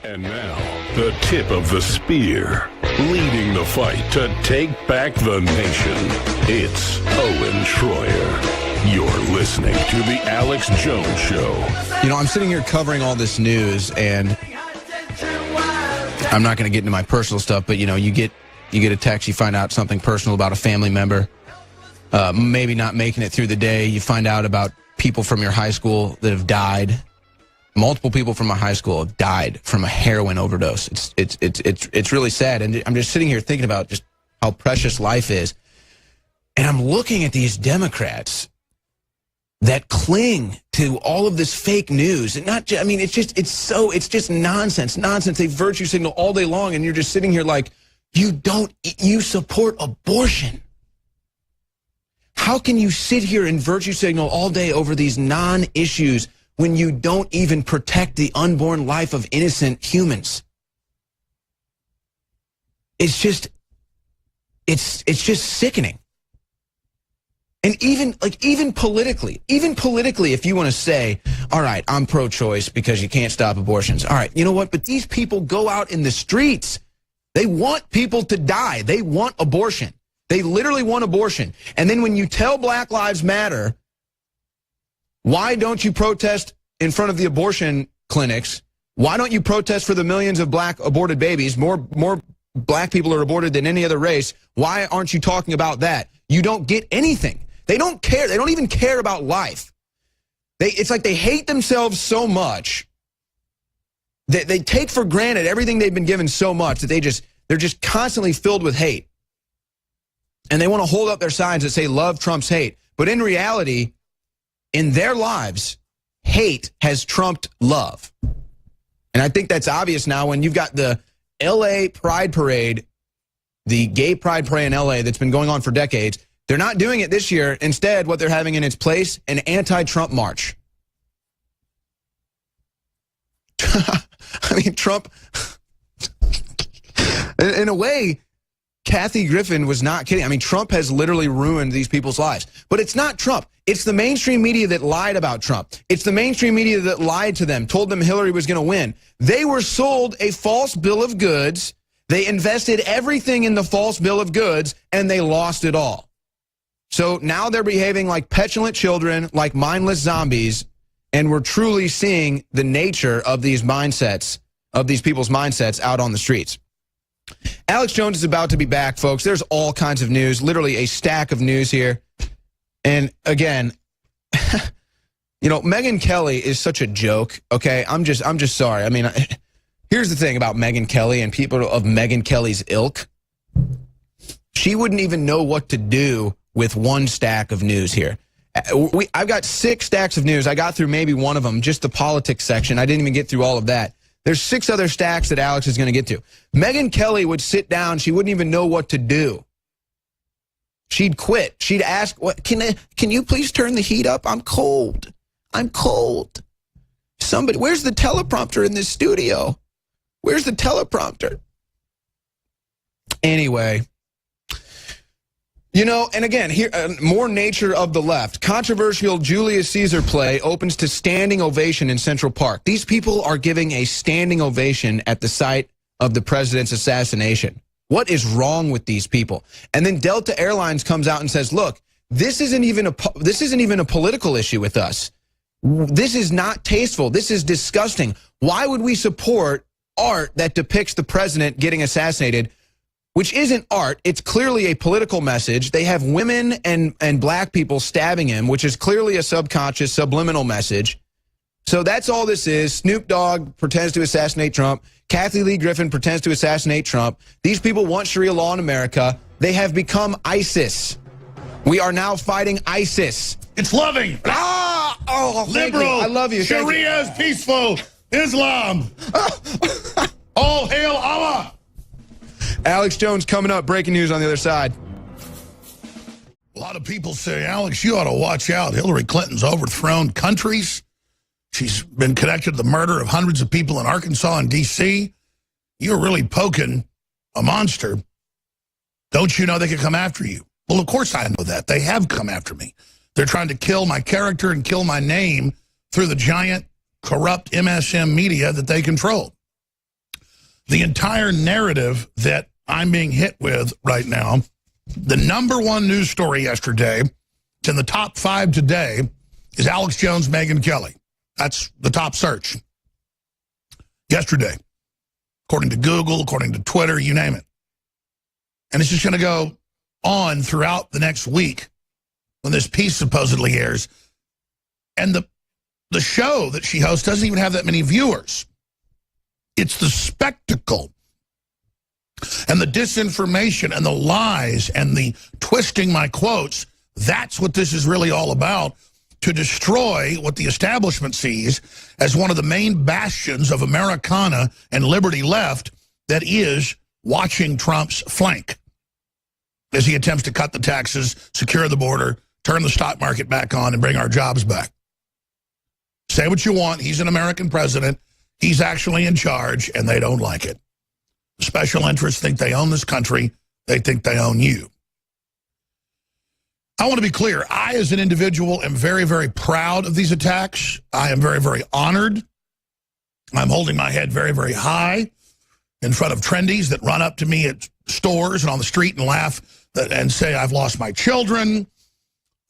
And now, the tip of the spear, leading the fight to take back the nation. It's Owen Schroyer. You're listening to The Alex Jones Show. You know, I'm sitting here covering all this news, and I'm not going to get into my personal stuff, but, you know, you get a text, you find out something personal about a family member, maybe not making it through the day. You find out about people from your high school that have died. Multiple people from my high school have died from a heroin overdose. It's really sad, and I'm just sitting here thinking about just how precious life is, and I'm looking at these Democrats that cling to all of this fake news, and not. I mean, it's just nonsense. They virtue signal all day long, and you're just sitting here like, you support abortion. How can you sit here and virtue signal all day over these non-issues when you don't even protect the unborn life of innocent humans? It's just sickening. And even politically, if you want to say, all right, I'm pro-choice because you can't stop abortions. All right, you know what? But these people go out in the streets. They want people to die. They want abortion. They literally want abortion. And then when you tell Black Lives Matter, why don't you protest in front of the abortion clinics? Why don't you protest for the millions of black aborted babies? More black people are aborted than any other race. Why aren't you talking about that? You don't get anything. They don't care. They don't even care about life. It's like they hate themselves so much that they take for granted everything they've been given so much that they're just constantly filled with hate. And they want to hold up their signs that say love trumps hate. But in reality, in their lives, hate has trumped love. And I think that's obvious now when you've got the LA Pride Parade, the gay pride parade in LA that's been going on for decades. They're not doing it this year. Instead, what they're having in its place, an anti-Trump march. I mean, Trump, in a way, Kathy Griffin was not kidding. I mean, Trump has literally ruined these people's lives. But it's not Trump. It's the mainstream media that lied about Trump. It's the mainstream media that lied to them, told them Hillary was going to win. They were sold a false bill of goods. They invested everything in the false bill of goods, and they lost it all. So now they're behaving like petulant children, like mindless zombies, and we're truly seeing the nature of these mindsets, of these people's mindsets out on the streets. Alex Jones is about to be back, folks. There's all kinds of news, literally a stack of news here. And again, you know, Megyn Kelly is such a joke, okay? I'm just sorry. I mean, here's the thing about Megyn Kelly and people of Megyn Kelly's ilk. She wouldn't even know what to do with one stack of news here. I've got 6 stacks of news. I got through maybe one of them, just the politics section. I didn't even get through all of that. There's 6 other stacks that Alex is going to get to. Megyn Kelly would sit down. She wouldn't even know what to do. She'd quit. She'd ask, "What? Can you please turn the heat up? I'm cold. I'm cold. Somebody, where's the teleprompter in this studio? Where's the teleprompter?" Anyway, you know, and again, here, more nature of the left. Controversial Julius Caesar play opens to standing ovation in Central Park. These people are giving a standing ovation at the site of the president's assassination. What is wrong with these people? And then Delta Airlines comes out and says, look, this isn't even a political issue with us. This is not tasteful. This is disgusting. Why would we support art that depicts the president getting assassinated, which isn't art? It's clearly a political message. They have women and black people stabbing him, which is clearly a subconscious, subliminal message. So that's all this is. Snoop Dogg pretends to assassinate Trump. Kathy Lee Griffin pretends to assassinate Trump. These people want Sharia law in America. They have become ISIS. We are now fighting ISIS. It's loving. Liberal. I love you. Sharia is peaceful. Islam. All hail Allah. Alex Jones coming up. Breaking news on the other side. A lot of people say, Alex, you ought to watch out. Hillary Clinton's overthrown countries. She's been connected to the murder of hundreds of people in Arkansas and D.C. You're really poking a monster. Don't you know they could come after you? Well, of course I know that. They have come after me. They're trying to kill my character and kill my name through the giant, corrupt MSM media that they control. the entire narrative that I'm being hit with right now, the #1 news story yesterday, it's in the top 5 today, is Alex Jones, Megyn Kelly. That's the top search yesterday, according to Google, according to Twitter, you name it. And it's just going to go on throughout the next week when this piece supposedly airs. And the show that she hosts doesn't even have that many viewers. It's the spectacle and the disinformation and the lies and the twisting my quotes. That's what this is really all about, to destroy what the establishment sees as one of the main bastions of Americana and liberty left, that is watching Trump's flank as he attempts to cut the taxes, secure the border, turn the stock market back on, and bring our jobs back. Say what you want. He's an American president. He's actually in charge, and they don't like it. Special interests think they own this country. They think they own you. I want to be clear. I, as an individual, am very, very proud of these attacks. I am very, very honored. I'm holding my head very, very high in front of trendies that run up to me at stores and on the street and laugh and say I've lost my children,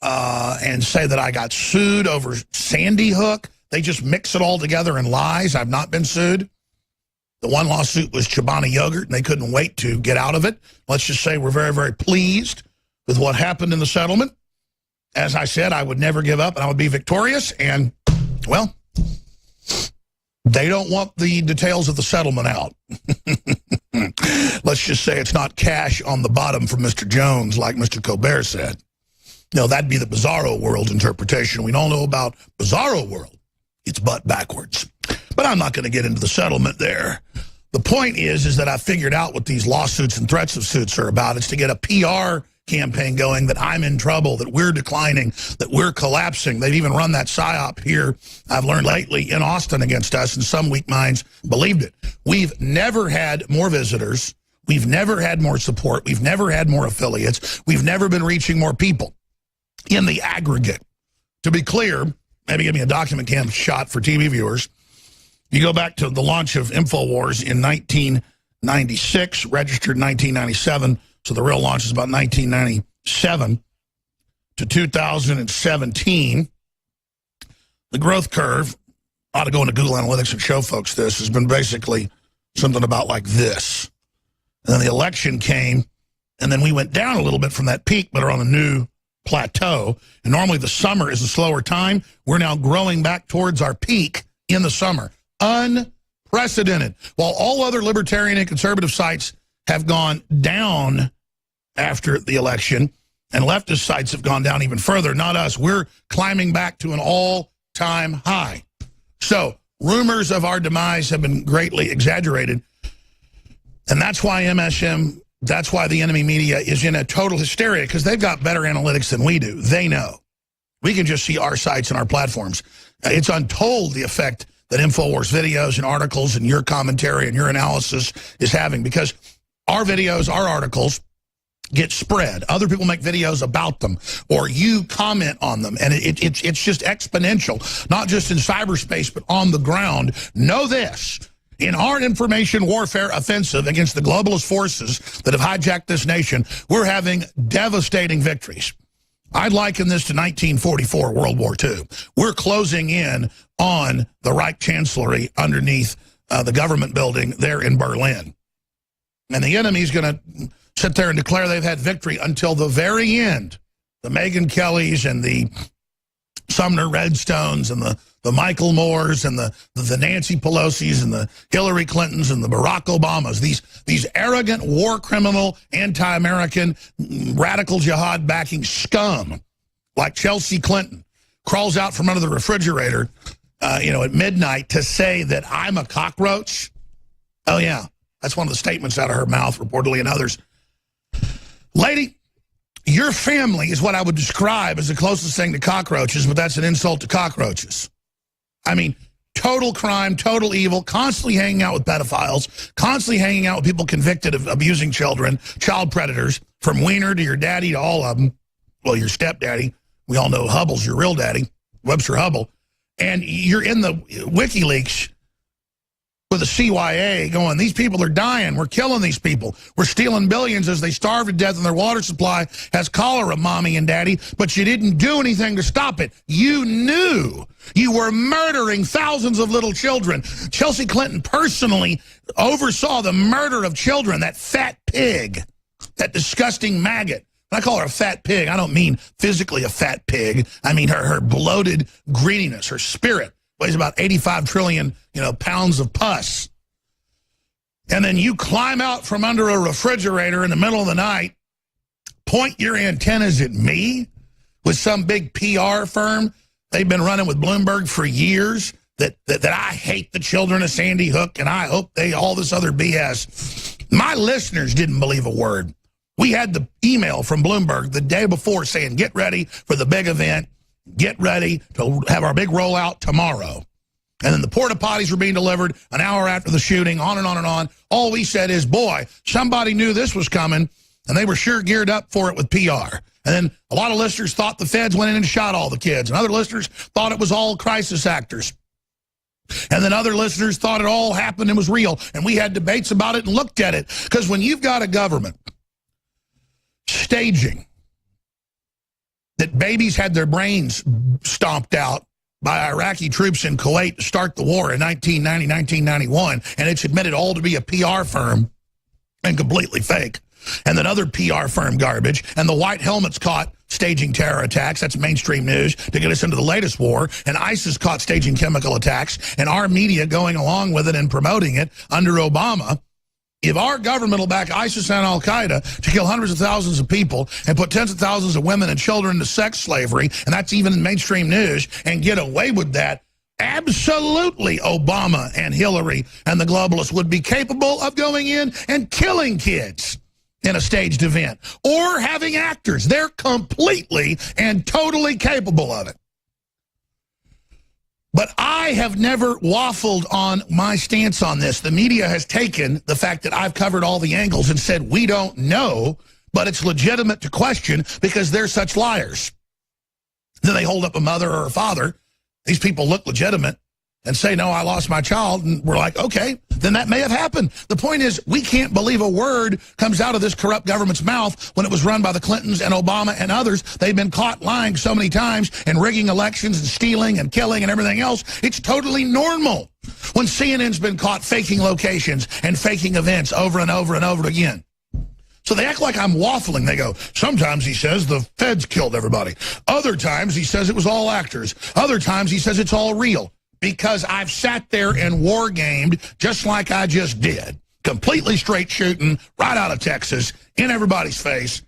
and say that I got sued over Sandy Hook. They just mix it all together in lies. I've not been sued. The one lawsuit was Chobani Yogurt, and they couldn't wait to get out of it. Let's just say we're very, very pleased with what happened in the settlement. As I said, I would never give up, and I would be victorious. And, well, they don't want the details of the settlement out. Let's just say it's not cash on the bottom for Mr. Jones, like Mr. Colbert said. No, that'd be the Bizarro World interpretation. We don't know about Bizarro World. It's butt backwards. But I'm not going to get into the settlement there. The point is that I figured out what these lawsuits and threats of suits are about. It's to get a PR campaign going that I'm in trouble, that we're declining, that we're collapsing. They've even run that PSYOP here, I've learned lately, in Austin against us, and some weak minds believed it. We've never had more visitors. We've never had more support. We've never had more affiliates. We've never been reaching more people in the aggregate. To be clear, maybe give me a document cam shot for TV viewers. You go back to the launch of InfoWars in 1996, registered in 1997, so the real launch is about 1997 to 2017. The growth curve, ought to go into Google Analytics and show folks this, has been basically something about like this. And then the election came, and then we went down a little bit from that peak, but are on a new plateau. And normally the summer is a slower time. We're now growing back towards our peak in the summer. Unprecedented. While all other libertarian and conservative sites have gone down after the election, and leftist sites have gone down even further, not us. We're climbing back to an all-time high. So rumors of our demise have been greatly exaggerated. And that's why MSM, that's why the enemy media is in a total hysteria, because they've got better analytics than we do. They know. We can just see our sites and our platforms. It's untold the effect that InfoWars videos and articles and your commentary and your analysis is having, because our videos, our articles get spread. Other people make videos about them, or you comment on them, and it's just exponential, not just in cyberspace, but on the ground. Know this. In our information warfare offensive against the globalist forces that have hijacked this nation, we're having devastating victories. I'd liken this to 1944, World War II. We're closing in on the Reich Chancellery underneath the government building there in Berlin. And the enemy's going to sit there and declare they've had victory until the very end. The Megyn Kellys and the Sumner Redstones and the Michael Moores and the Nancy Pelosi's and the Hillary Clintons and the Barack Obamas, these arrogant, war criminal, anti-American, radical jihad backing scum like Chelsea Clinton crawls out from under the refrigerator at midnight to say that I'm a cockroach. Oh, yeah. That's one of the statements out of her mouth, reportedly, and others. Lady, your family is what I would describe as the closest thing to cockroaches, but that's an insult to cockroaches. I mean, total crime, total evil, constantly hanging out with pedophiles, constantly hanging out with people convicted of abusing children, child predators, from Wiener to your daddy to all of them. Well, your stepdaddy. We all know Hubble's your real daddy, Webster Hubble. And you're in the WikiLeaks with the CYA going, these people are dying. We're killing these people. We're stealing billions as they starve to death and their water supply has cholera, mommy and daddy. But you didn't do anything to stop it. You knew you were murdering thousands of little children. Chelsea Clinton personally oversaw the murder of children, that fat pig, that disgusting maggot. When I call her a fat pig, I don't mean physically a fat pig. I mean her bloated greediness, her spirit. Weighs about 85 trillion, pounds of pus. And then you climb out from under a refrigerator in the middle of the night, point your antennas at me with some big PR firm. They've been running with Bloomberg for years that I hate the children of Sandy Hook and I hope all this other BS. My listeners didn't believe a word. We had the email from Bloomberg the day before saying, get ready for the big event. Get ready to have our big rollout tomorrow. And then the porta potties were being delivered an hour after the shooting, on and on and on. All we said is, boy, somebody knew this was coming, and they were sure geared up for it with PR. And then a lot of listeners thought the feds went in and shot all the kids, and other listeners thought it was all crisis actors. And then other listeners thought it all happened and was real, and we had debates about it and looked at it. Because when you've got a government staging that babies had their brains stomped out by Iraqi troops in Kuwait to start the war in 1990, 1991, and it's admitted all to be a PR firm and completely fake, and then other PR firm garbage, and the white helmets caught staging terror attacks, that's mainstream news, to get us into the latest war, and ISIS caught staging chemical attacks, and our media going along with it and promoting it under Obama. If our government will back ISIS and al-Qaeda to kill hundreds of thousands of people and put tens of thousands of women and children into sex slavery, and that's even in mainstream news, and get away with that, absolutely Obama and Hillary and the globalists would be capable of going in and killing kids in a staged event or having actors. They're completely and totally capable of it. But I have never waffled on my stance on this. The media has taken the fact that I've covered all the angles and said, we don't know, but it's legitimate to question because they're such liars. Then they hold up a mother or a father. These people look legitimate and say, no, I lost my child. And we're like, okay, then that may have happened. The point is, we can't believe a word comes out of this corrupt government's mouth when it was run by the Clintons and Obama and others. They've been caught lying so many times and rigging elections and stealing and killing and everything else. It's totally normal when CNN's been caught faking locations and faking events over and over and over again. So they act like I'm waffling. They go, sometimes he says the feds killed everybody. Other times he says it was all actors. Other times he says it's all real. Because I've sat there and war gamed just like I just did. Completely straight shooting right out of Texas in everybody's face.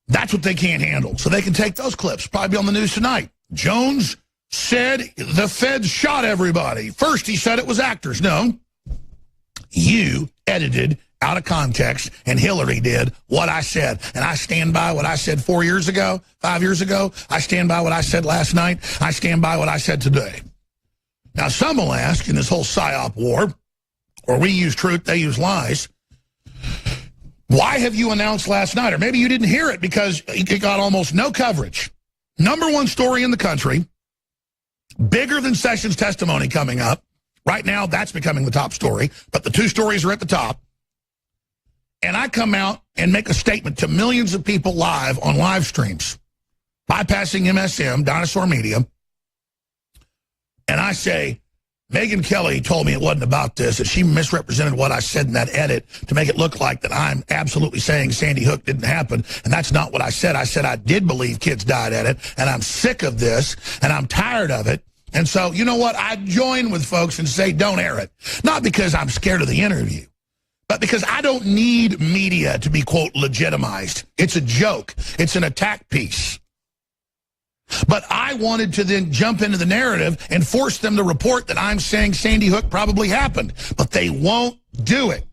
That's what they can't handle. So they can take those clips. Probably be on the news tonight. Jones said the feds shot everybody. First he said it was actors. No. You edited out of context, and Hillary did what I said. And I stand by what I said 4 years ago, 5 years ago. I stand by what I said last night. I stand by what I said today. Now, some will ask in this whole PSYOP war, or we use truth, they use lies, why have you announced last night? Or maybe you didn't hear it because it got almost no coverage. #1 story in the country, bigger than Sessions' testimony coming up. Right now, that's becoming the top story, but the two stories are at the top. And I come out and make a statement to millions of people live on live streams, bypassing MSM, Dinosaur Media. And I say, Megyn Kelly told me it wasn't about this, that she misrepresented what I said in that edit to make it look like that I'm absolutely saying Sandy Hook didn't happen. And that's not what I said. I said I did believe kids died at it, and I'm sick of this, and I'm tired of it. And so, you know what? I join with folks and say, don't air it. Not because I'm scared of the interview, but because I don't need media to be, quote, legitimized. It's a joke. It's an attack piece. But I wanted to then jump into the narrative and force them to report that I'm saying Sandy Hook probably happened. But they won't do it.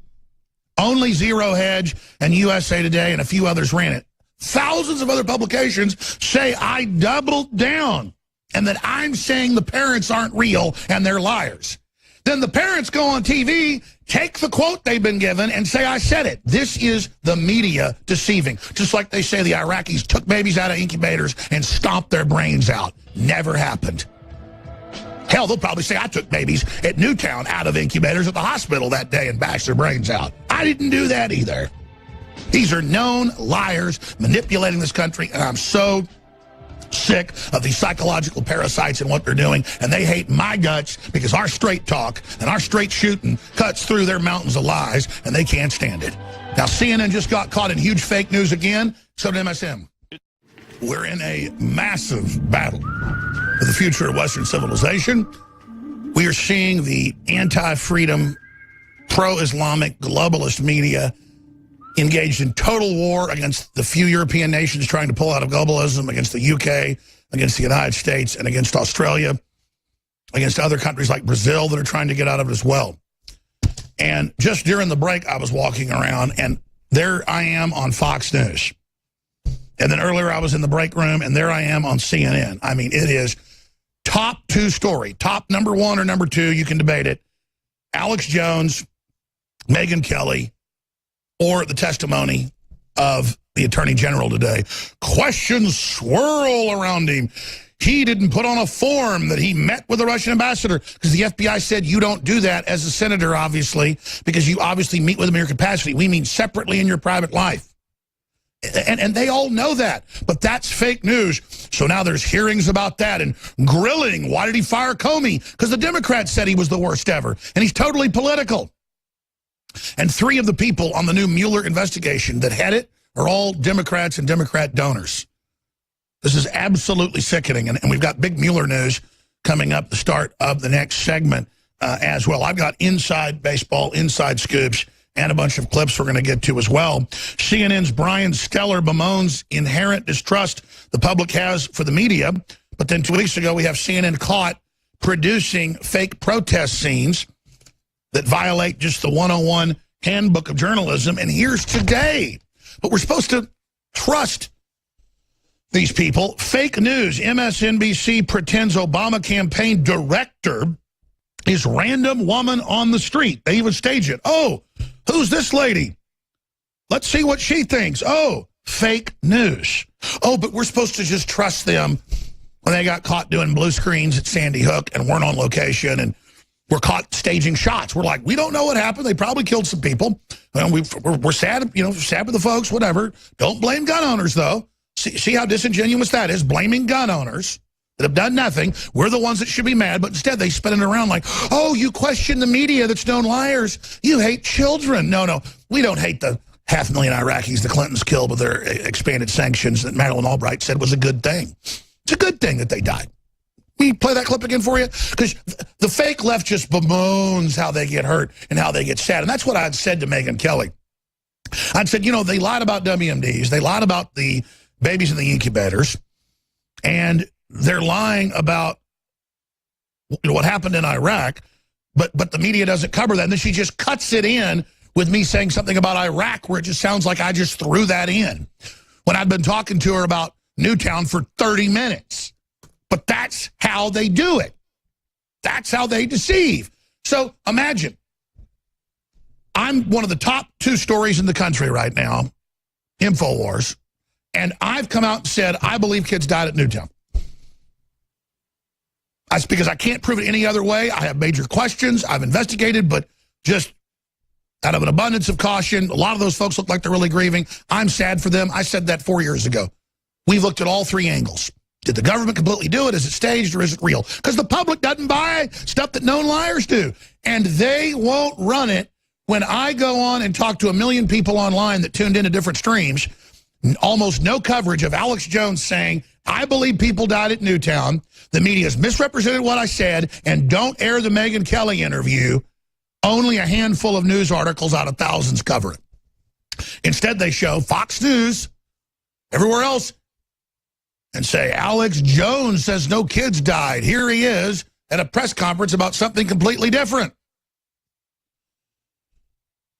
Only Zero Hedge and USA Today and a few others ran it. Thousands of other publications say I doubled down and that I'm saying the parents aren't real and they're liars. Then the parents go on TV, take the quote they've been given, and say, I said it. This is the media deceiving. Just like they say the Iraqis took babies out of incubators and stomped their brains out. Never happened. Hell, they'll probably say I took babies at Newtown out of incubators at the hospital that day and bashed their brains out. I didn't do that either. These are known liars manipulating this country, and I'm so sick of these psychological parasites and what they're doing, and they hate my guts because our straight talk and our straight shooting cuts through their mountains of lies, and they can't stand it. Now, CNN just got caught in huge fake news again, so did MSM. We're in a massive battle for the future of Western civilization. We are seeing the anti-freedom, pro-Islamic, globalist media engaged in total war against the few European nations trying to pull out of globalism, against the UK, against the United States, and against Australia, against other countries like Brazil that are trying to get out of it as well. And just during the break, I was walking around, and there I am on Fox News. And then earlier I was in the break room, and there I am on CNN. I mean, it is top two story, top number one or number two, you can debate it. Alex Jones, Megyn Kelly, or the testimony of the Attorney General today. Questions swirl around him. He didn't put on a form that he met with the Russian ambassador because the FBI said you don't do that as a senator, obviously, because you obviously meet with him in your capacity. We mean separately in your private life. And they all know that, but that's fake news. So now there's hearings about that and grilling. Why did he fire Comey? Because the Democrats said he was the worst ever, and he's totally political. And 3 of the people on the new Mueller investigation that head it are all Democrats and Democrat donors. This is absolutely sickening, and we've got big Mueller news coming up the start of the next segment as well. I've got inside baseball, inside scoops, and a bunch of clips we're going to get to as well. CNN's Brian Steller bemoans inherent distrust the public has for the media, but then 2 weeks ago we have CNN caught producing fake protest scenes that violate just the 101 handbook of journalism, and here's today. But we're supposed to trust these people. Fake news. MSNBC pretends Obama campaign director is random woman on the street. They even stage it. Oh, who's this lady? Let's see what she thinks. Oh, fake news. Oh, but we're supposed to just trust them when they got caught doing blue screens at Sandy Hook and weren't on location and we're caught staging shots. We're like, we don't know what happened. They probably killed some people. We're sad, sad with the folks, whatever. Don't blame gun owners, though. See how disingenuous that is, blaming gun owners that have done nothing. We're the ones that should be mad, but instead they spin it around like, oh, you question the media that's known liars. You hate children. No, we don't hate the 500,000 Iraqis the Clintons killed with their expanded sanctions that Madeleine Albright said was a good thing. It's a good thing that they died. We play that clip again for you? Because the fake left just bemoans how they get hurt and how they get sad. And that's what I'd said to Megyn Kelly. I'd said, they lied about WMDs. They lied about the babies in the incubators. And they're lying about what happened in Iraq. But the media doesn't cover that. And then she just cuts it in with me saying something about Iraq where it just sounds like I just threw that in. When I'd been talking to her about Newtown for 30 minutes. But that's how they do it. That's how they deceive. So imagine, I'm one of the top 2 stories in the country right now, InfoWars, and I've come out and said, I believe kids died at Newtown. That's because I can't prove it any other way. I have major questions. I've investigated, but just out of an abundance of caution, a lot of those folks look like they're really grieving. I'm sad for them. I said that 4 years ago. We've looked at all 3 angles. Did the government completely do it? Is it staged or is it real? Because the public doesn't buy stuff that known liars do. And they won't run it when I go on and talk to 1 million people online that tuned into different streams. Almost no coverage of Alex Jones saying, I believe people died at Newtown. The media has misrepresented what I said, and don't air the Megyn Kelly interview. Only a handful of news articles out of thousands cover it. Instead, they show Fox News, everywhere else, and say, Alex Jones says no kids died. Here he is at a press conference about something completely different.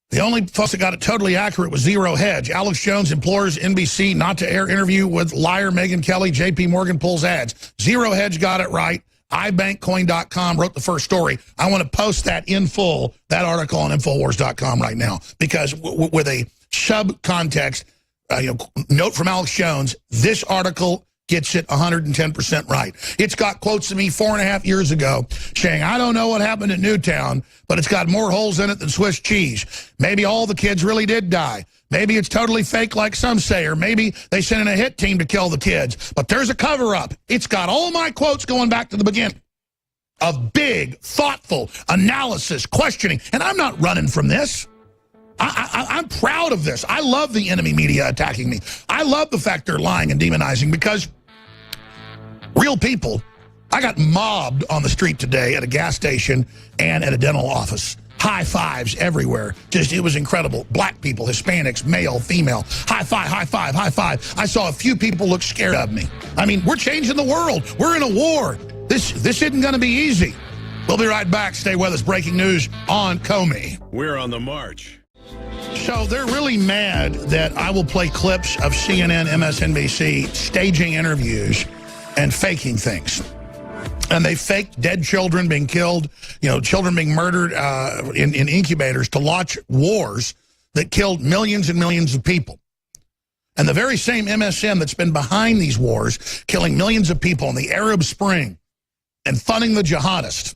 The only folks that got it totally accurate was Zero Hedge. Alex Jones implores NBC not to air interview with liar Megyn Kelly. JP Morgan pulls ads. Zero Hedge got it right. iBankcoin.com wrote the first story. I want to post that in full, that article on Infowars.com right now, because with a sub-context, note from Alex Jones, this article gets it 110% right. It's got quotes of me 4.5 years ago saying, I don't know what happened in Newtown, but it's got more holes in it than Swiss cheese. Maybe all the kids really did die. Maybe it's totally fake like some say, or maybe they sent in a hit team to kill the kids. But there's a cover-up. It's got all my quotes going back to the beginning of big, thoughtful analysis, questioning. And I'm not running from this. I'm proud of this. I love the enemy media attacking me. I love the fact they're lying and demonizing, because real people, I got mobbed on the street today at a gas station and at a dental office. High fives everywhere. Just, it was incredible. Black people, Hispanics, male, female. High five, high five, high five. I saw a few people look scared of me. I mean, we're changing the world. We're in a war. This isn't going to be easy. We'll be right back. Stay with us. Breaking news on Comey. We're on the march. So they're really mad that I will play clips of CNN, MSNBC staging interviews and faking things. And they faked dead children being killed, children being murdered in incubators to launch wars that killed millions and millions of people. And the very same MSM that's been behind these wars, killing millions of people in the Arab Spring and funding the jihadists,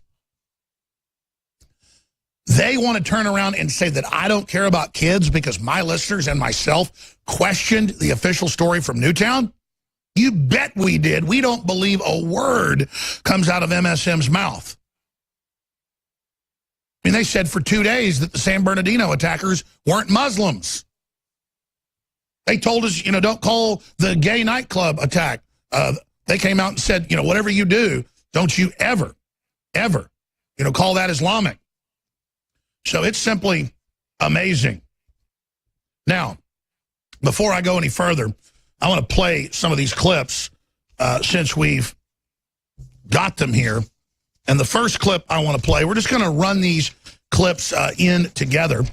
they want to turn around and say that I don't care about kids because my listeners and myself questioned the official story from Newtown? You bet we did. We don't believe a word comes out of MSM's mouth. I mean, they said for 2 days that the San Bernardino attackers weren't Muslims. They told us, don't call the gay nightclub attack. They came out and said, whatever you do, don't you ever, call that Islamic. So it's simply amazing. Now, before I go any further, I want to play some of these clips since we've got them here. And the first clip I want to play, we're just going to run these clips in together.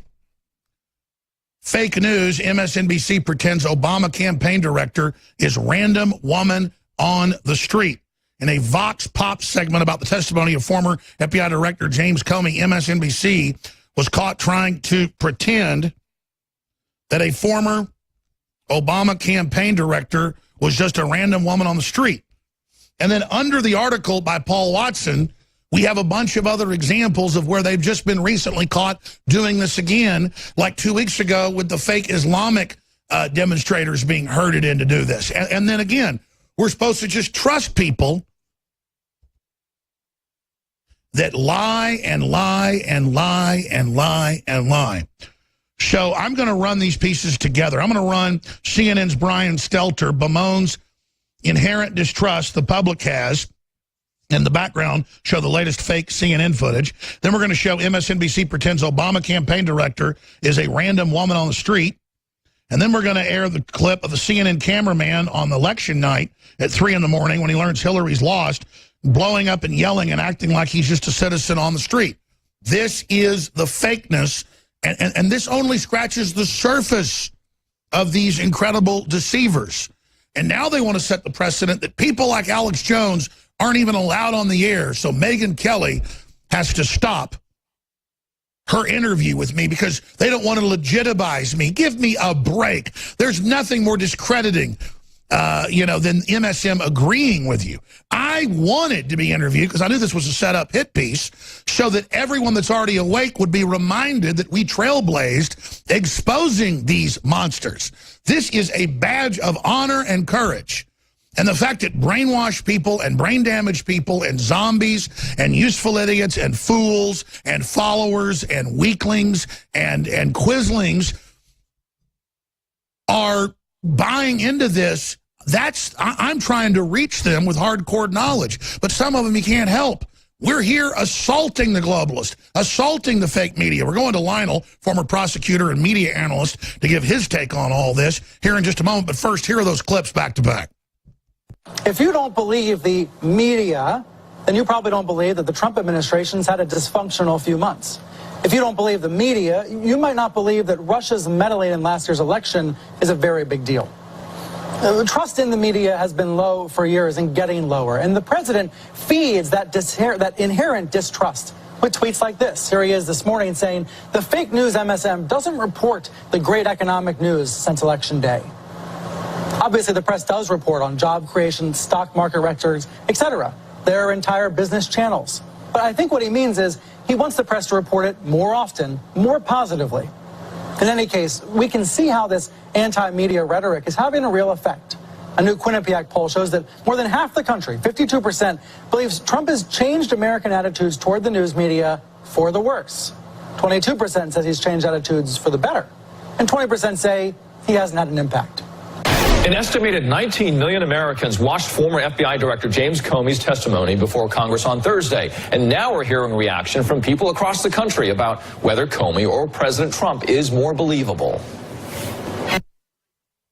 Fake news, MSNBC pretends Obama campaign director is random woman on the street. In a Vox Pop segment about the testimony of former FBI Director James Comey, MSNBC was caught trying to pretend that a former Obama campaign director was just a random woman on the street. And then under the article by Paul Watson, we have a bunch of other examples of where they've just been recently caught doing this again, like 2 weeks ago with the fake Islamic demonstrators being herded in to do this. And then again, we're supposed to just trust people that lie and lie and lie and lie and lie. So I'm going to run these pieces together. I'm going to run CNN's Brian Stelter bemoans inherent distrust the public has. In the background, show the latest fake CNN footage. Then we're going to show MSNBC pretends Obama campaign director is a random woman on the street. And then we're going to air the clip of the CNN cameraman on election night at 3 in the morning when he learns Hillary's lost, blowing up and yelling and acting like he's just a citizen on the street. This is the fakeness, and this only scratches the surface of these incredible deceivers. And now they want to set the precedent that people like Alex Jones aren't even allowed on the air, so Megyn Kelly has to stop her interview with me because they don't want to legitimize me. Give me a break. There's nothing more discrediting than MSM agreeing with you. I wanted to be interviewed because I knew this was a set-up hit piece so that everyone that's already awake would be reminded that we trailblazed exposing these monsters. This is a badge of honor and courage. And the fact that brainwashed people and brain-damaged people and zombies and useful idiots and fools and followers and weaklings and quislings are buying into this, I'm trying to reach them with hardcore knowledge. But some of them you can't help. We're here assaulting the globalists, assaulting the fake media. We're going to Lionel, former prosecutor and media analyst, to give his take on all this here in just a moment. But first, here are those clips back to back. If you don't believe the media, then you probably don't believe that the Trump administration's had a dysfunctional few months. If you don't believe the media, you might not believe that Russia's meddling in last year's election is a very big deal. Trust in the media has been low for years and getting lower. And the president feeds that inherent distrust with tweets like this. Here he is this morning saying, the fake news MSM doesn't report the great economic news since Election Day. Obviously, the press does report on job creation, stock market records, etc. Their entire business channels. But I think what he means is he wants the press to report it more often, more positively. In any case, we can see how this anti-media rhetoric is having a real effect. A new Quinnipiac poll shows that more than half the country, 52%, believes Trump has changed American attitudes toward the news media for the worse. 22% says he's changed attitudes for the better. And 20% say he hasn't had an impact. An estimated 19 million Americans watched former FBI Director James Comey's testimony before Congress on Thursday. And now we're hearing reaction from people across the country about whether Comey or President Trump is more believable.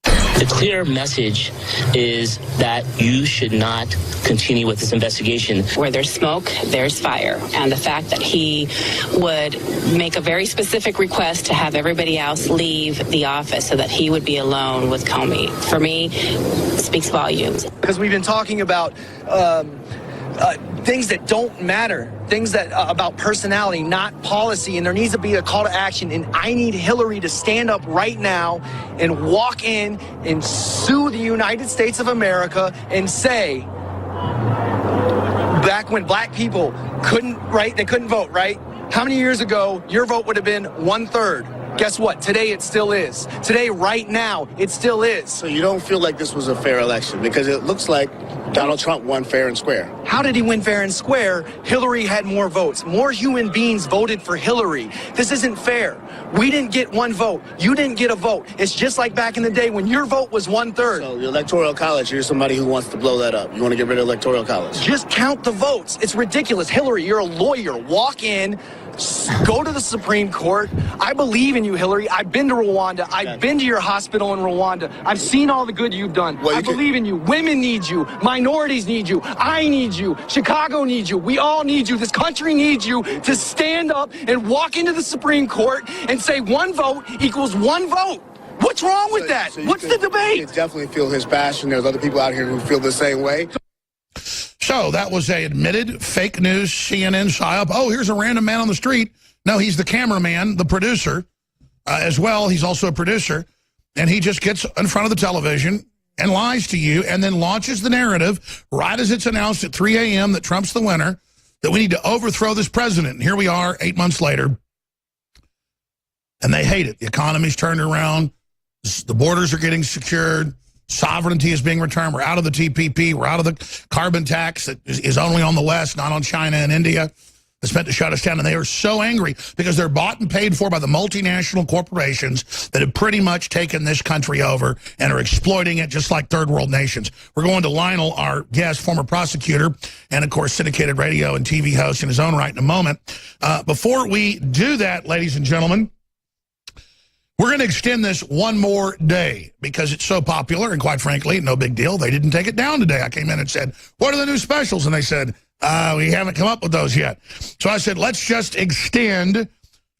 The clear message is that you should not continue with this investigation. Where there's smoke, there's fire. And the fact that he would make a very specific request to have everybody else leave the office so that he would be alone with Comey, for me, speaks volumes. Because we've been talking about things that don't matter, things that about personality, not policy, and there needs to be a call to action. And I need Hillary to stand up right now and walk in and sue the United States of America and say, back when black people couldn't vote, right? How many years ago your vote would have been 1/3? Guess what? Today it still is. Today, right now, it still is. So you don't feel like this was a fair election? Because it looks like Donald Trump won fair and square. How did he win fair and square? Hillary had more votes. More human beings voted for Hillary. This isn't fair. We didn't get one vote. You didn't get a vote. It's just like back in the day when your vote was 1/3. So the Electoral College, you're somebody who wants to blow that up. You want to get rid of Electoral College. Just count the votes. It's ridiculous. Hillary, you're a lawyer. Walk in. Go to the Supreme Court. I believe in you, Hillary. I've been to Rwanda. I've been to your hospital in Rwanda. I've seen all the good you've done. I believe in you. Women need you. Minorities need you. I need you. Chicago needs you. We all need you. This country needs you to stand up and walk into the Supreme Court and say one vote equals one vote. What's wrong with that? What's the debate? You definitely feel his passion. There's other people out here who feel the same way. So that was a admitted fake news CNN psyop. Oh, here's a random man on the street. No, he's the cameraman, the producer as well. He's also a producer. And he just gets in front of the television and lies to you and then launches the narrative right as it's announced at 3 a.m. that Trump's the winner, that we need to overthrow this president. And here we are 8 months later. And they hate it. The economy's turned around. The borders are getting secured. Sovereignty is being returned. We're out of the TPP. We're out of the carbon tax that is only on the West, not on China and India. It's meant to shut us down. And they are so angry because they're bought and paid for by the multinational corporations that have pretty much taken this country over and are exploiting it just like third world nations. We're going to Lionel, our guest, former prosecutor, and, of course, syndicated radio and TV host in his own right in a moment. Before we do that, ladies and gentlemen, we're going to extend this one more day because it's so popular, and quite frankly, no big deal. They didn't take it down today. I came in and said, what are the new specials? And they said, we haven't come up with those yet. So I said, let's just extend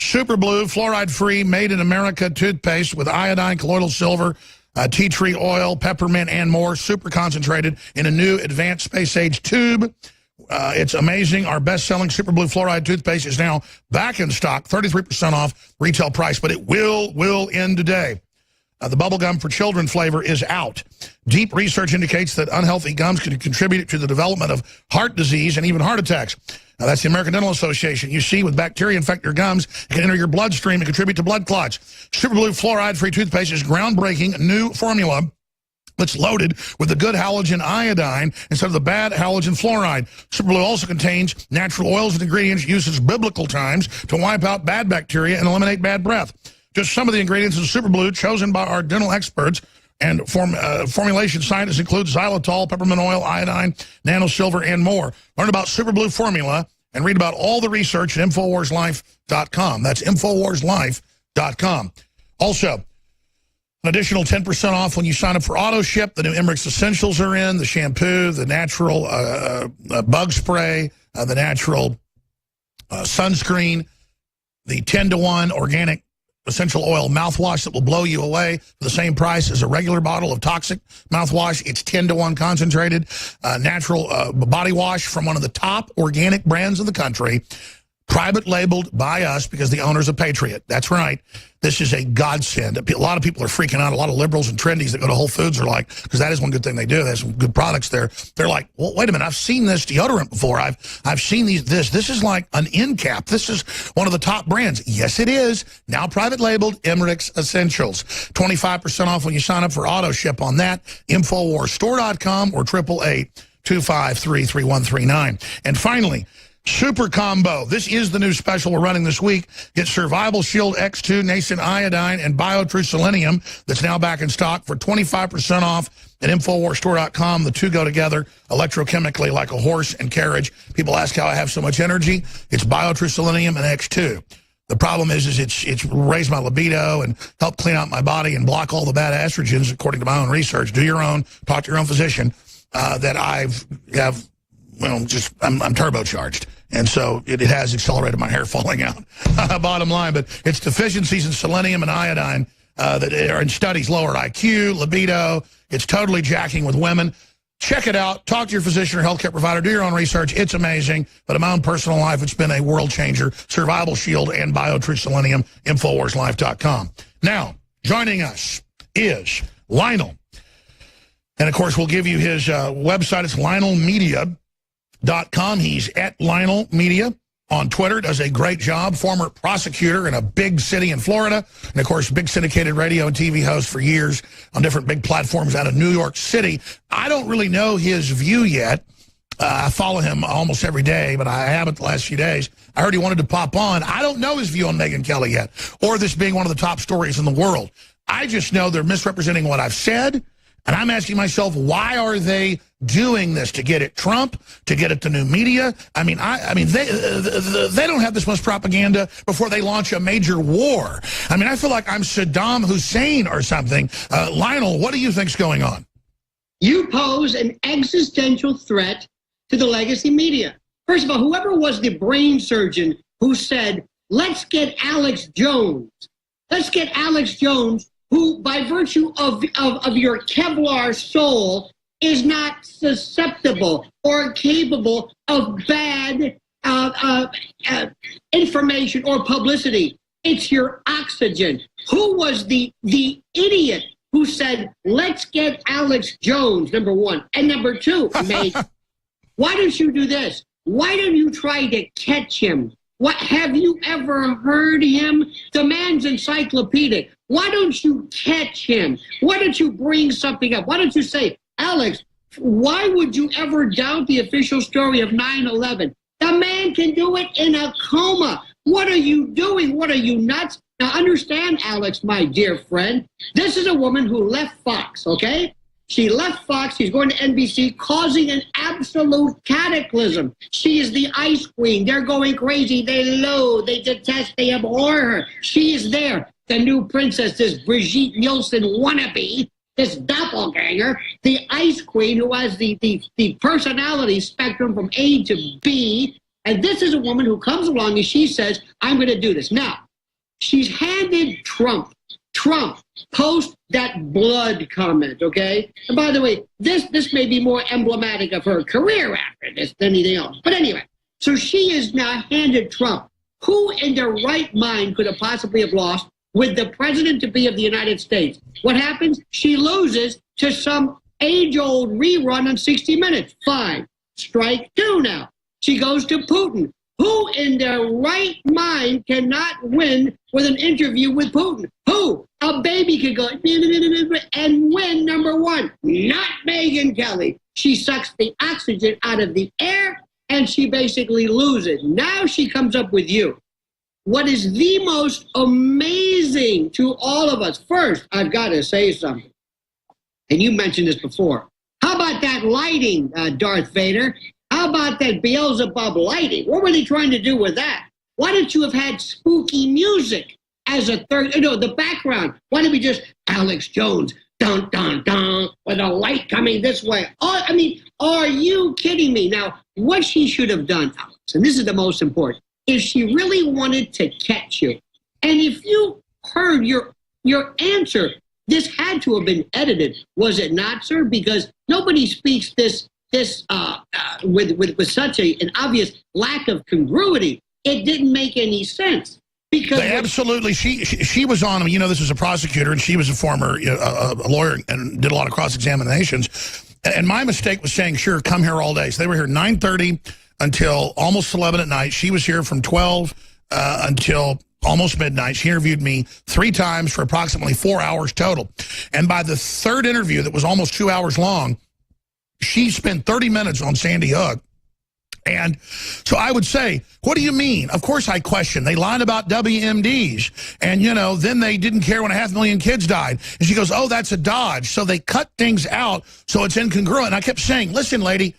Super Blue, fluoride-free, made-in-America toothpaste with iodine, colloidal silver, tea tree oil, peppermint, and more, super concentrated in a new advanced space-age tube. It's amazing. Our best-selling Super Blue Fluoride toothpaste is now back in stock, 33% off retail price, but it will end today. The bubblegum for children flavor is out. Deep research indicates that unhealthy gums can contribute to the development of heart disease and even heart attacks. Now, that's the American Dental Association. You see, with bacteria infect your gums, it can enter your bloodstream and contribute to blood clots. Super Blue Fluoride-free toothpaste is groundbreaking new formula that's loaded with the good halogen iodine instead of the bad halogen fluoride. Super Blue also contains natural oils and ingredients used since biblical times to wipe out bad bacteria and eliminate bad breath. Just some of the ingredients in Super Blue chosen by our dental experts and formulation scientists include xylitol, peppermint oil, iodine, nanosilver, and more. Learn about Super Blue formula and read about all the research at InfoWarsLife.com. That's InfoWarsLife.com. Also, an additional 10% off when you sign up for AutoShip. The new Emmerich's Essentials are in, the shampoo, the natural bug spray, the natural sunscreen, the 10-to-1 organic essential oil mouthwash that will blow you away for the same price as a regular bottle of toxic mouthwash. It's 10-to-1 concentrated, natural body wash from one of the top organic brands in the country. private labeled by us because the owner's a patriot. That's right. This is a godsend. A lot of people are freaking out. A lot of liberals and trendies that go to Whole Foods are like, because that is one good thing they do. They have some good products there. They're like, well, wait a minute. I've seen this deodorant before. I've seen this is like an end cap. This is one of the top brands. Yes, it is. Now private labeled, Emmerich's Essentials. 25% off when you sign up for auto ship on that. InfoWarsStore.com or 888-253-3139. And finally, Super Combo. This is the new special we're running this week. Get Survival Shield X2, Nation Iodine, and BioTrue Selenium that's now back in stock for 25% off at InfoWarsStore.com. The two go together electrochemically like a horse and carriage. People ask how I have so much energy. It's BioTrue Selenium and X2. The problem is it's raised my libido and helped clean out my body and block all the bad estrogens, according to my own research. Do your own, talk to your own physician, that I'm turbocharged. And so it has accelerated my hair falling out, bottom line. But it's deficiencies in selenium and iodine that are in studies lower IQ, libido. It's totally jacking with women. Check it out. Talk to your physician or healthcare provider. Do your own research. It's amazing. But in my own personal life, it's been a world changer. Survival Shield and BioTrue Selenium, InfoWarsLife.com. Now, joining us is Lionel. And, of course, we'll give you his website. It's LionelMedia.com. He's at Lionel Media on Twitter, does a great job, former prosecutor in a big city in Florida, and of course, big syndicated radio and TV host for years on different big platforms out of New York City. I don't really know his view yet. I follow him almost every day, but I haven't the last few days. I heard he wanted to pop on. I don't know his view on Megyn Kelly yet, or this being one of the top stories in the world. I just know they're misrepresenting what I've said. And I'm asking myself, why are they doing this? To get at Trump? To get at the new media? I mean, they don't have this much propaganda before they launch a major war. I mean, I feel like I'm Saddam Hussein or something. Lionel, what do you think's going on? You pose an existential threat to the legacy media. First of all, whoever was the brain surgeon who said, let's get Alex Jones. Let's get Alex Jones, who, by virtue of your Kevlar soul, is not susceptible or capable of bad information or publicity. It's your oxygen. Who was the idiot who said, let's get Alex Jones, number one? And number two, mate, why don't you do this? Why don't you try to catch him? What, have you ever heard him? The man's encyclopedic. Why don't you catch him? Why don't you bring something up? Why don't you say, Alex, why would you ever doubt the official story of 9/11? The man can do it in a coma. What are you doing? What are you, nuts? Now understand, Alex, my dear friend, this is a woman who left Fox, okay? She left Fox, she's going to NBC, causing an absolute cataclysm. She is the ice queen. They're going crazy. They loathe, they detest, they abhor her. She is there. The new princess, this Brigitte Nielsen wannabe, this doppelganger, the ice queen who has the personality spectrum from A to B. And this is a woman who comes along and she says, I'm going to do this. Now, she's handed Trump post that blood comment, okay? And by the way, this may be more emblematic of her career after this than anything else. But anyway, so she is now handed Trump. Who in their right mind could have possibly have lost with the president-to-be of the United States? What happens? She loses to some age-old rerun on 60 Minutes. Fine. Strike two now. She goes to Putin. Who in their right mind cannot win with an interview with Putin? Who? A baby could go and win, number one. Not Megyn Kelly. She sucks the oxygen out of the air and she basically loses. Now she comes up with you. What is the most amazing to all of us? First, I've got to say something. And you mentioned this before. How about that lighting, Darth Vader? How about that Beelzebub lighting? What were they trying to do with that? Why didn't you have had spooky music as a third, the background? Why didn't we just Alex Jones, dun, dun, dun, with a light coming this way? Oh, I mean, are you kidding me? Now, what she should have done, Alex, and this is the most important, if she really wanted to catch you, and if you heard your answer, this had to have been edited, was it not, sir? Because nobody speaks this with such an obvious lack of congruity. it didn't make any sense. Because they absolutely, she was on, you know, this was a prosecutor, and she was a former a lawyer and did a lot of cross-examinations. And my mistake was saying, sure, come here all day. So they were here 9:30 until almost 11 at night. She was here from 12 until almost midnight. She interviewed me 3 times for approximately 4 hours total. And by the third interview, that was almost 2 hours long, she spent 30 minutes on Sandy Hook. And so I would say, what do you mean? Of course I question. They lied about WMDs. And, you know, then they didn't care when 500,000 kids died. And she goes, oh, that's a dodge. So they cut things out so it's incongruent. And I kept saying, listen, lady,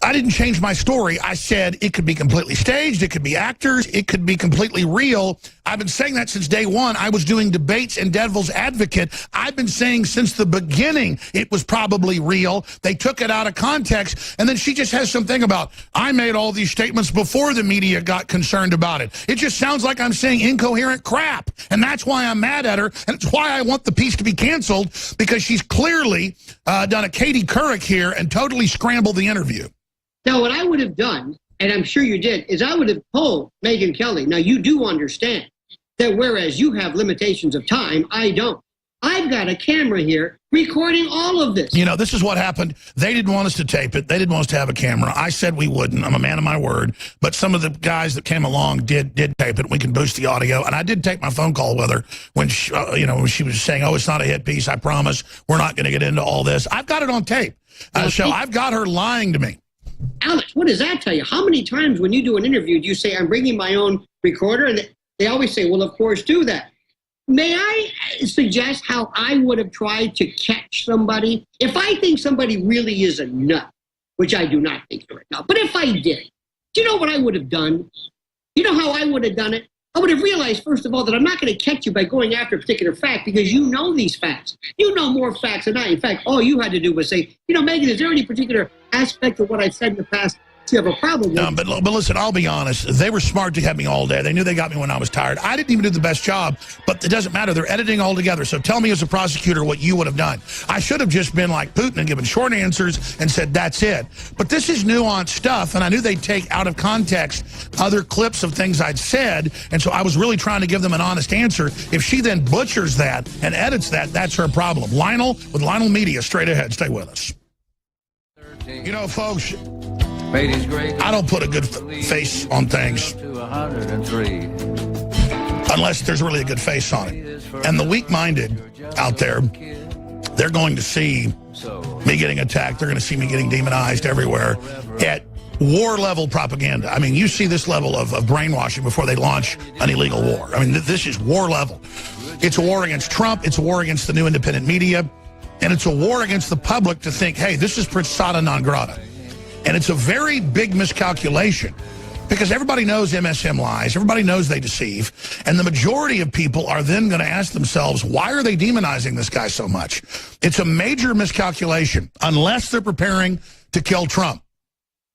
I didn't change my story. I said it could be completely staged. It could be actors. It could be completely real. I've been saying that since day one. I was doing debates in Devil's Advocate. I've been saying since the beginning it was probably real. They took it out of context. And then she just has something about, I made all these statements before the media got concerned about it. It just sounds like I'm saying incoherent crap. And that's why I'm mad at her. And it's why I want the piece to be canceled, because she's clearly done a Katie Couric here and totally scrambled the interview. Now, what I would have done, and I'm sure you did, is I would have told Megyn Kelly, now you do understand that whereas you have limitations of time, I don't. I've got a camera here recording all of this. You know, this is what happened. They didn't want us to tape it. They didn't want us to have a camera. I said we wouldn't. I'm a man of my word. But some of the guys that came along did tape it. We can boost the audio. And I did take my phone call with her when she, when she was saying, oh, it's not a hit piece. I promise we're not going to get into all this. I've got it on tape. So I've got her lying to me. Alex, what does that tell you? How many times when you do an interview do you say, I'm bringing my own recorder? And they always say, well, of course, do that. May I suggest how I would have tried to catch somebody? If I think somebody really is a nut, which I do not think right now, but if I did, do you know what I would have done? You know how I would have done it? I would have realized, first of all, that I'm not going to catch you by going after a particular fact, because you know these facts. You know more facts than I. In fact, all you had to do was say, you know, Megyn, is there any particular aspect of what I've said in the past you have a problem with? No, but listen, I'll be honest. They were smart to have me all day. They knew they got me when I was tired. I didn't even do the best job, but it doesn't matter. They're editing all together. So tell me as a prosecutor what you would have done. I should have just been like Putin and given short answers and said, that's it. But this is nuanced stuff, and I knew they'd take out of context other clips of things I'd said, and so I was really trying to give them an honest answer. If she then butchers that and edits that, that's her problem. Lionel with Lionel Media, straight ahead. Stay with us. You know, folks, I don't put a good face on things unless there's really a good face on it. And the weak-minded out there, they're going to see me getting attacked. They're going to see me getting demonized everywhere at war-level propaganda. I mean, you see this level of brainwashing before they launch an illegal war. I mean, this is war level. It's a war against Trump. It's a war against the new independent media. And it's a war against the public to think, hey, this is persona non grata. And it's a very big miscalculation, because everybody knows MSM lies. Everybody knows they deceive. And the majority of people are then going to ask themselves, why are they demonizing this guy so much? It's a major miscalculation, unless they're preparing to kill Trump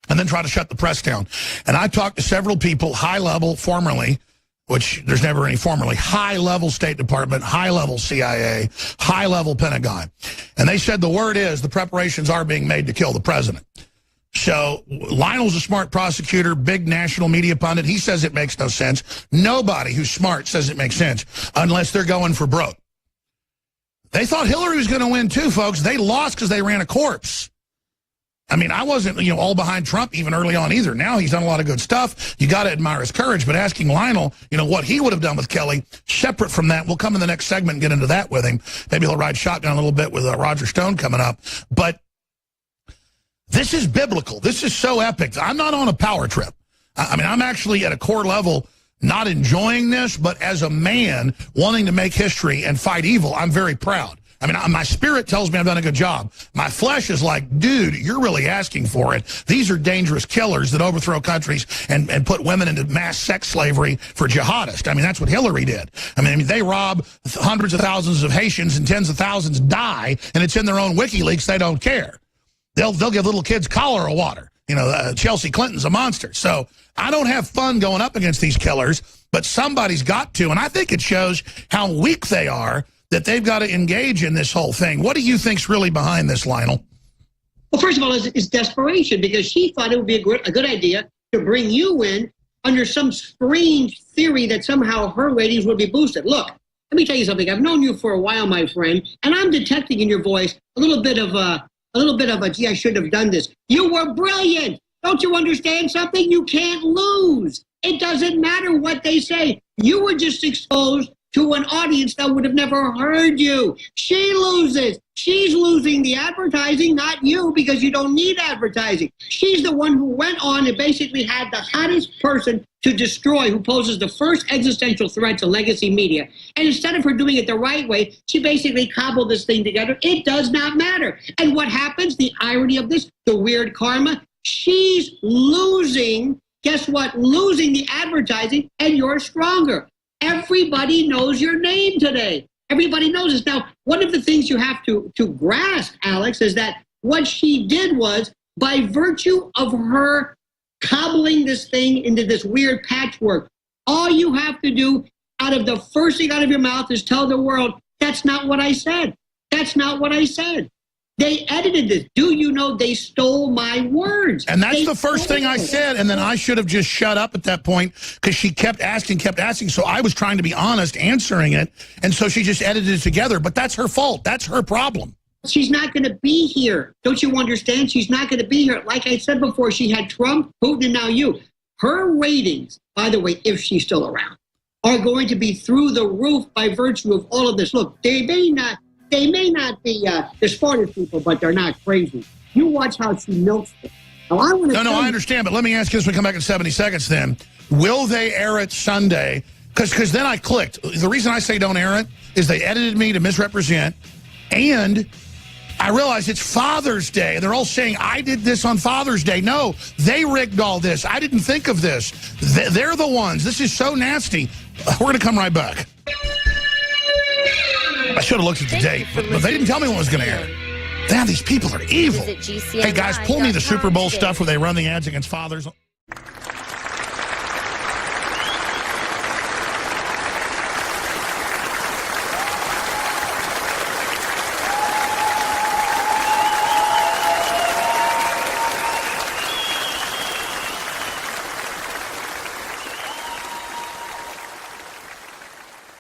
and then try to shut the press down. And I talked to several people, high level, formerly, which there's never any formerly, high-level State Department, high-level CIA, high-level Pentagon. And they said the word is the preparations are being made to kill the president. So Lionel's a smart prosecutor, big national media pundit. He says it makes no sense. Nobody who's smart says it makes sense unless they're going for broke. They thought Hillary was going to win too, folks. They lost because they ran a corpse. I mean, I wasn't, all behind Trump even early on either. Now he's done a lot of good stuff. You got to admire his courage. But asking Lionel, what he would have done with Kelly, separate from that, we'll come in the next segment and get into that with him. Maybe he'll ride shotgun a little bit with Roger Stone coming up. But this is biblical. This is so epic. I'm not on a power trip. I mean, I'm actually at a core level not enjoying this, but as a man wanting to make history and fight evil, I'm very proud. I mean, my spirit tells me I've done a good job. My flesh is like, dude, you're really asking for it. These are dangerous killers that overthrow countries and put women into mass sex slavery for jihadists. I mean, that's what Hillary did. I mean, they rob hundreds of thousands of Haitians and tens of thousands die, and it's in their own WikiLeaks. They don't care. They'll give little kids cholera water. Chelsea Clinton's a monster. So I don't have fun going up against these killers, but somebody's got to. And I think it shows how weak they are that they've got to engage in this whole thing. What do you think's really behind this, Lionel? Well, first of all, it's desperation, because she thought it would be a good idea to bring you in under some strange theory that somehow her ratings would be boosted. Look, let me tell you something. I've known you for a while, my friend, and I'm detecting in your voice a little bit of a, gee, I should have done this. You were brilliant. Don't you understand something? You can't lose. It doesn't matter what they say. You were just exposed to an audience that would have never heard you. She loses. She's losing the advertising, not you, because you don't need advertising. She's the one who went on and basically had the hottest person to destroy, who poses the first existential threat to legacy media. And instead of her doing it the right way, she basically cobbled this thing together. It does not matter. And what happens, the irony of this, the weird karma, she's losing, guess what? Losing the advertising, and you're stronger. Everybody knows your name today. Everybody knows this. Now, one of the things you have to grasp, Alex, is that what she did was, by virtue of her cobbling this thing into this weird patchwork, all you have to do out of the first thing out of your mouth is tell the world, that's not what I said. That's not what I said. They edited this. Do you know they stole my words? And that's the first thing I said, and then I should have just shut up at that point because she kept asking. So I was trying to be honest, answering it, and so she just edited it together. But that's her fault. That's her problem. She's not going to be here. Don't you understand? She's not going to be here. Like I said before, she had Trump, Putin, and now you. Her ratings, by the way, if she's still around, are going to be through the roof by virtue of all of this. Look, they may not be the smartest people, but they're not crazy. You watch how she milks it. Now, I understand, but let me ask you this when we come back in 70 seconds then. Will they air it Sunday? Because then I clicked. The reason I say don't air it is they edited me to misrepresent, and I realized it's Father's Day, and they're all saying, I did this on Father's Day. No, they rigged all this. I didn't think of this. They're the ones. This is so nasty. We're going to come right back. I should have looked at the date, but they didn't tell me when it was going to air. Damn, these people are evil. Hey, guys, pull me the Super Bowl stuff where they run the ads against fathers.